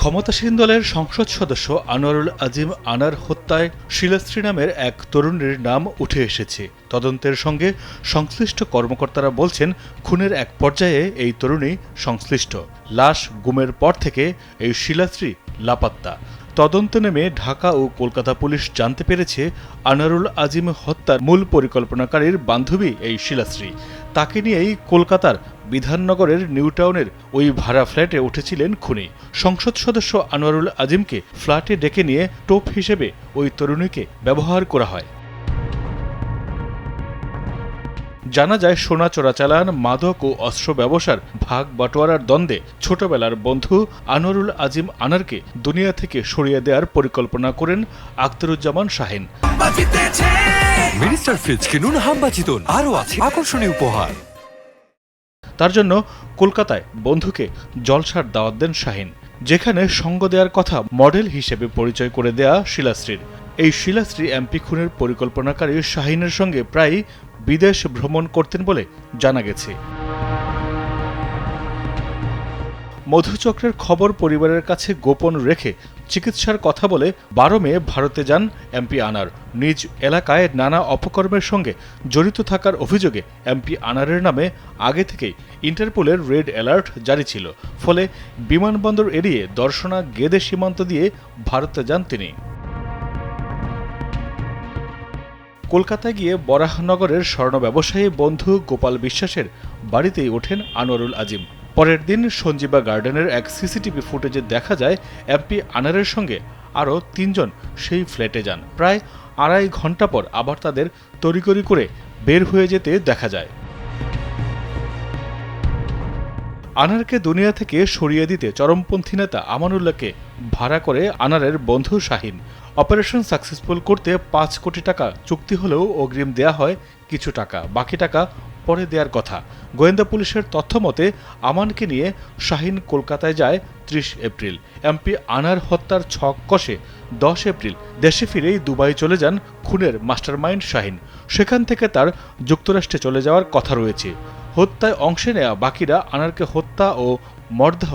ক্ষমতাসীন দলের সংসদ সদস্য আনোয়ারুল আজিম আনার হত্যায় শিলাশ্রী নামের এক তরুণীর নাম উঠে এসেছে। তদন্তের সঙ্গে সংশ্লিষ্ট কর্মকর্তারা বলছেন, খুনের এক পর্যায়ে এই তরুণী সংশ্লিষ্ট। লাশ গুমের পর থেকে এই শিলাশ্রী লাপাত্তা। তদন্তে নেমে ঢাকা ও কলকাতা পুলিশ জানতে পেরেছে, আনোয়ারুল আজিম হত্যার মূল পরিকল্পনাকারীর বান্ধবী এই শিলাশ্রী। তাকে নিয়েই কলকাতার বিধাননগরের নিউটাউনের ওই ভাড়া ফ্ল্যাটে উঠেছিলেন খুনি। সংসদ সদস্য আনোয়ারুল আজিমকে ফ্ল্যাটে ডেকে নিয়ে টোপ হিসেবে ওই তরুণীকে ব্যবহার করা হয়। জানা যায়, সোনা চোরাচালান, মাদক ও অস্ত্র ব্যবসার ভাগ বাটোয়ারার দ্বন্দ্বে ছোটবেলার বন্ধু আনোয়ারুল আজিম আনারকে দুনিয়া থেকে সরিয়ে দেওয়ার পরিকল্পনা করেন আখতারুজ্জামান শাহীন। মিনিস্টার ফ্রিজ কিনুন, হাম্বা জিতুন, আরও আছে আকর্ষণীয় উপহার। তার জন্য কলকাতায় বন্ধুকে জলসার দাওয়াত দেন শাহীন, যেখানে সঙ্গ দেওয়ার কথা মডেল হিসেবে পরিচয় করে দেয়া শিলাশ্রীর। এই শিলাশ্রী এমপি খুনের পরিকল্পনাকারী শাহীনের সঙ্গে প্রায় বিদেশ ভ্রমণ করতেন বলে জানা গেছে। মধুচক্রের খবর পরিবারের কাছে গোপন রেখে চিকিৎসার কথা বলে 12 মে ভারতে যান এমপি আনার। নিজ এলাকায় নানা অপকর্মের সঙ্গে জড়িত থাকার অভিযোগে এমপি আনারের নামে আগে থেকেই ইন্টারপোলের রেড অ্যালার্ট জারি ছিল। ফলে বিমানবন্দর এড়িয়ে দর্শনা গেদে সীমান্ত দিয়ে ভারতে যান তিনি। কলকাতায় গিয়ে বরাহনগরের স্বর্ণ ব্যবসায়ী বন্ধু গোপাল বিশ্বাসের বাড়িতেই ওঠেন আনোয়ারুল আজিম। পরের দিন সঞ্জীবা গার্ডেনের এক সিসিটিভি ফুটেজে দেখা যায়, এমপি আনারের সঙ্গে আরও 3 জন সেই ফ্ল্যাটে যান। প্রায় 2.5 ঘন্টা পর আবার তাদের তড়িঘড়ি করে বের হয়ে যেতে দেখা যায়। আনারকে দুনিয়া থেকে সরিয়ে দিতে চরমপন্থী নেতা আমানুল্লাহকে ভাড়া করে আনারের বন্ধু শাহীন। অপারেশন সাকসেসফুল করতে 5 কোটি টাকা চুক্তি হলেও অগ্রিম দেয়া হয় কিছু টাকা, বাকি টাকা পরে দেওয়ার কথা। গোয়েন্দা পুলিশের তথ্য মতে আমানকে নিয়ে শাহীন কলকাতায় যায় 30 এপ্রিল। এমপি আনার হত্যার ছক কষে 10 এপ্রিল দেশে ফিরেই দুবাই চলে যান খুনের মাস্টারমাইন্ড শাহীন। সেখান থেকে তার যুক্তরাষ্ট্রে চলে যাওয়ার কথা রয়েছে। হত্যায় অংশ নেয়া বাকিরা আনারকে হত্যা ও মরদেহ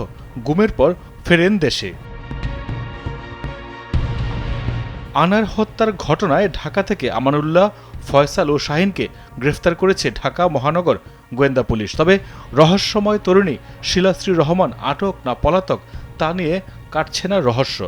গুমের পর ফেরেন দেশে। আনার হত্যার ঘটনায় ঢাকা থেকে আমানুল্লাহ, ফয়সাল ও শাহীনকে গ্রেফতার করেছে ঢাকা মহানগর গোয়েন্দা পুলিশ। তবে রহস্যময় তরুণী শিলাশ্রী রহমান আটক না পলাতক তা নিয়ে কাটছে না রহস্য।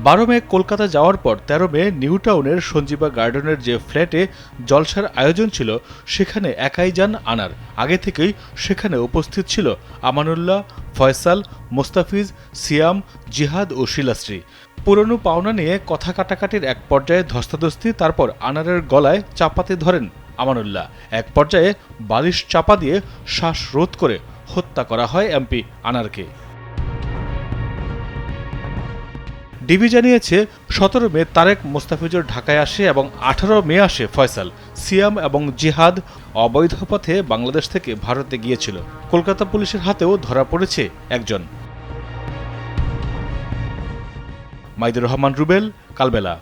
12 মে কলকাতা যাওয়ার পর 13 মে নিউটাউনের সঞ্জীবা গার্ডেনের যে ফ্ল্যাটে জলসার আয়োজন ছিল সেখানে একাই যান আনার। আগে থেকেই সেখানে উপস্থিত ছিল আমানুল্লাহ, ফয়সাল, মোস্তাফিজ, সিয়াম, জিহাদ ও শিলাশ্রী। পুরনো পাওনা নিয়ে কথা কাটাকাটির এক পর্যায়ে ধস্তাধস্তি, তারপর আনারের গলায় চাপাতে ধরেন আমানুল্লাহ। এক পর্যায়ে বালিশ চাপা দিয়ে শ্বাসরোধ করে হত্যা করা হয় এমপি আনারকে। ডিবি জানিয়েছে, 17 মে তারেক মোস্তাফিজুর ঢাকায় আসে এবং 18 মে আসে ফয়সাল। সিয়াম এবং জিহাদ অবৈধ পথে বাংলাদেশ থেকে ভারতে গিয়েছিল। কলকাতা পুলিশের হাতেও ধরা পড়েছে একজন। মাইদুর রহমান রুবেল, কালবেলা।